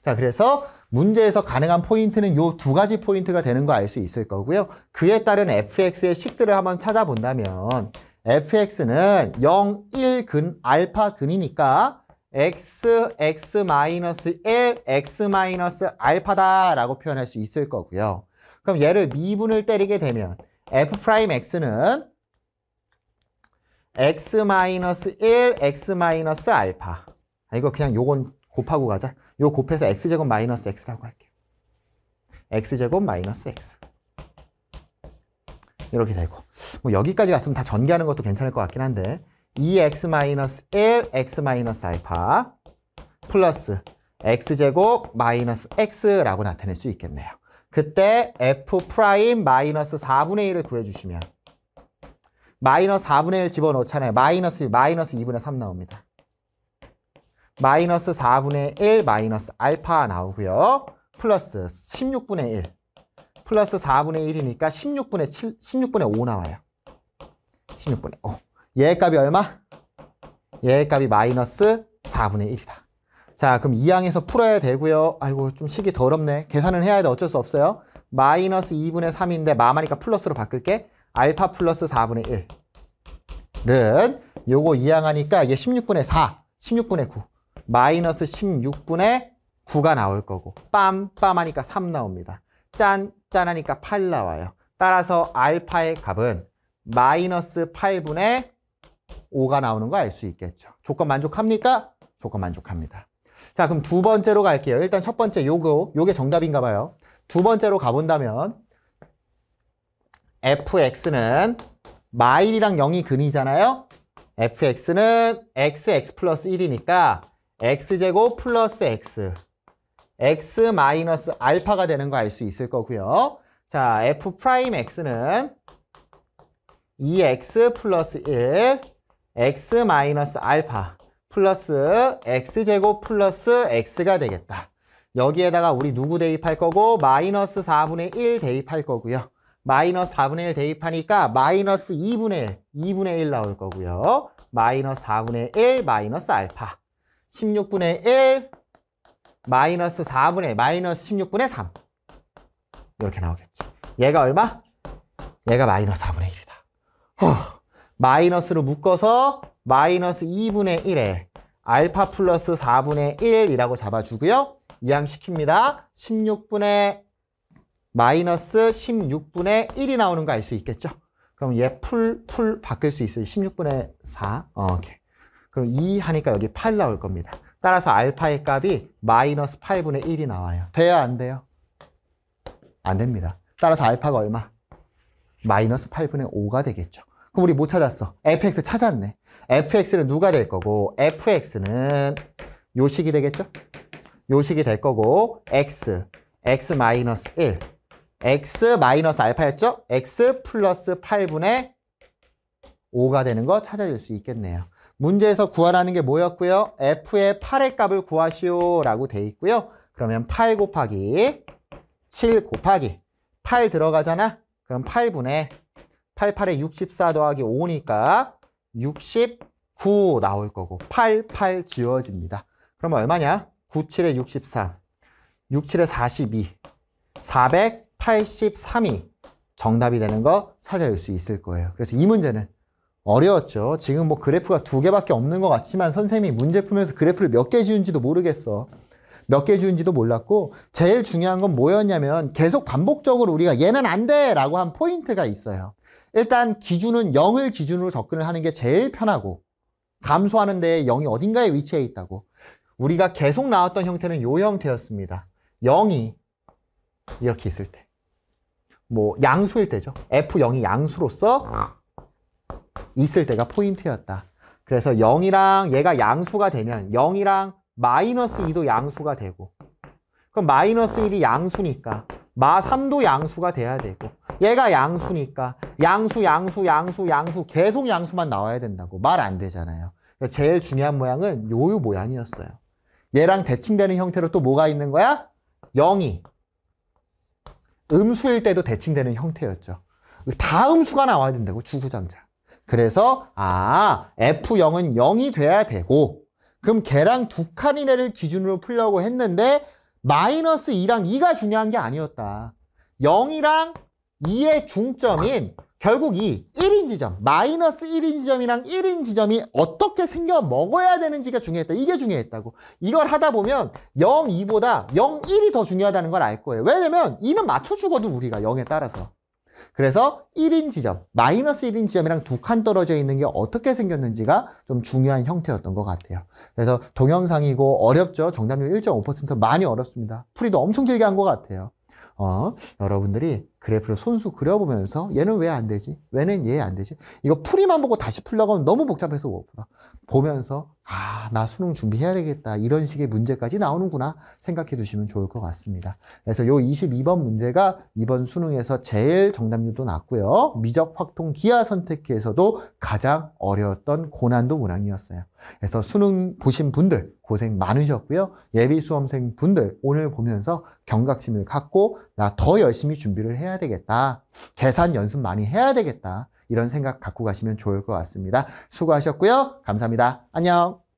자, 그래서 문제에서 가능한 포인트는 요 두 가지 포인트가 되는 거 알 수 있을 거고요. 그에 따른 fx의 식들을 한번 찾아본다면 fx는 0, 1 근, 알파 근이니까 x, x-1, x-알파다라고 표현할 수 있을 거고요. 그럼 얘를 미분을 때리게 되면 f'x는 x-1, x-알파. 이거 그냥 요건 곱하고 가자. 요 곱해서 x제곱 마이너스 x라고 할게요. x제곱 마이너스 x. 이렇게 되고. 뭐 여기까지 갔으면 다 전개하는 것도 괜찮을 것 같긴 한데 2x-1 x-알파 플러스 x제곱 마이너스 x라고 나타낼 수 있겠네요. 그때 f 프라임 마이너스 4분의 1을 구해주시면 마이너스 4분의 1 집어넣잖아요. 마이너스 2분의 3 나옵니다. 마이너스 4분의 1 마이너스 알파 나오고요. 플러스 16분의 1 플러스 4분의 1이니까 16분의 5 나와요. 16분의 5. 얘의 값이 얼마? 얘의 값이 마이너스 4분의 1이다. 자, 그럼 2항에서 풀어야 되고요. 아이고, 좀 식이 더럽네. 계산은 해야 돼. 어쩔 수 없어요. 마이너스 2분의 3인데 마마니까 플러스로 바꿀게. 알파 플러스 4분의 1은 요거 2항 하니까 이게 16분의 4, 16분의 9. 마이너스 16분의 9가 나올 거고 빰빰 하니까 3 나옵니다. 짠 하니까 8 나와요. 따라서 알파의 값은 마이너스 8분의 5가 나오는 거 알 수 있겠죠. 조건 만족합니까? 조건 만족합니다. 자, 그럼 두 번째로 갈게요. 일단 첫 번째 요게 정답인가 봐요. 두 번째로 가본다면 fx는 마일이랑 0이 근이잖아요. fx는 x 플러스 1이니까 x제곱 플러스 x 마이너스 알파가 되는 거 알 수 있을 거고요. 자, f 프라임 x는 2x 플러스 1 x 마이너스 알파 플러스 x제곱 플러스 x가 되겠다. 여기에다가 우리 누구 대입할 거고 마이너스 4분의 1 대입할 거고요. 마이너스 4분의 1 대입하니까 마이너스 2분의 1 나올 거고요. 마이너스 4분의 1 마이너스 알파 16분의 1 마이너스 4분의 마이너스 16분의 3 이렇게 나오겠지. 얘가 얼마? 얘가 마이너스 4분의 1이다. 마이너스로 묶어서 마이너스 2분의 1에 알파 플러스 4분의 1이라고 잡아주고요. 이항시킵니다. 16분의 마이너스 16분의 1이 나오는 거 알 수 있겠죠? 그럼 얘 풀 바뀔 수 있어요. 16분의 4. 오케이. 그럼 2 하니까 여기 8 나올 겁니다. 따라서 알파의 값이 마이너스 8분의 1이 나와요. 돼요? 안 돼요? 안 됩니다. 따라서 알파가 얼마? 마이너스 8분의 5가 되겠죠. 그럼 우리 못 찾았어. fx 찾았네. fx는 누가 될 거고 fx는 요 식이 되겠죠? 요 식이 될 거고 x 마이너스 1 x 마이너스 알파였죠? x 플러스 8분의 5가 되는 거 찾아줄 수 있겠네요. 문제에서 구하라는 게 뭐였고요? f의 8의 값을 구하시오 라고 돼 있고요. 그러면 8 곱하기 7 곱하기 8 들어가잖아? 그럼 8분의 88에 64 더하기 5니까 69 나올 거고 8 지워집니다. 그럼 얼마냐? 97에 63, 67에 42, 483이 정답이 되는 거 찾아낼 수 있을 거예요. 그래서 이 문제는 어려웠죠. 지금 뭐 그래프가 2개밖에 없는 것 같지만 선생님이 문제 풀면서 그래프를 몇 개 지운지도 모르겠어. 몇 개 지운지도 몰랐고 제일 중요한 건 뭐였냐면 계속 반복적으로 우리가 얘는 안 돼! 라고 한 포인트가 있어요. 일단 기준은 0을 기준으로 접근을 하는 게 제일 편하고 감소하는 데에 0이 어딘가에 위치해 있다고. 우리가 계속 나왔던 형태는 요 형태였습니다. 0이 이렇게 있을 때. 뭐 양수일 때죠. F0이 양수로서 있을 때가 포인트였다. 그래서 0이랑 얘가 양수가 되면 0이랑 마이너스 2도 양수가 되고 그럼 마이너스 1이 양수니까 마 3도 양수가 돼야 되고 얘가 양수니까 양수 계속 양수만 나와야 된다고. 말 안 되잖아요. 제일 중요한 모양은 요 모양이었어요. 얘랑 대칭되는 형태로 또 뭐가 있는 거야? 0이 음수일 때도 대칭되는 형태였죠. 다 음수가 나와야 된다고 주구장창. 그래서 F0은 0이 돼야 되고 그럼 걔랑 두 칸인 애를 기준으로 풀려고 했는데 마이너스 2랑 2가 중요한 게 아니었다. 0이랑 2의 중점인 결국 이 1인 지점, 마이너스 1인 지점이랑 1인 지점이 어떻게 생겨 먹어야 되는지가 중요했다. 이게 중요했다고. 이걸 하다 보면 0, 2보다 0, 1이 더 중요하다는 걸 알 거예요. 왜냐면 2는 맞춰주거든 우리가 0에 따라서. 그래서 1인 지점, 마이너스 1인 지점이랑 두 칸 떨어져 있는 게 어떻게 생겼는지가 좀 중요한 형태였던 것 같아요. 그래서 동영상이고 어렵죠. 정답률 1.5% 많이 어렵습니다. 풀이도 엄청 길게 한 것 같아요. 여러분들이 그래프를 손수 그려보면서 얘는 왜 안 되지? 왜는 얘 안 되지? 이거 풀이만 보고 다시 풀려고 하면 너무 복잡해서 못 풀어. 보면서 나 수능 준비해야 되겠다. 이런 식의 문제까지 나오는구나 생각해 두시면 좋을 것 같습니다. 그래서 요 22번 문제가 이번 수능에서 제일 정답률도 낮고요. 미적 확통 기하 선택기에서도 가장 어려웠던 고난도 문항이었어요. 그래서 수능 보신 분들 고생 많으셨고요. 예비 수험생 분들 오늘 보면서 경각심을 갖고 나 더 열심히 준비를 해야 되겠다. 계산 연습 많이 해야 되겠다. 이런 생각 갖고 가시면 좋을 것 같습니다. 수고하셨고요. 감사합니다. 안녕.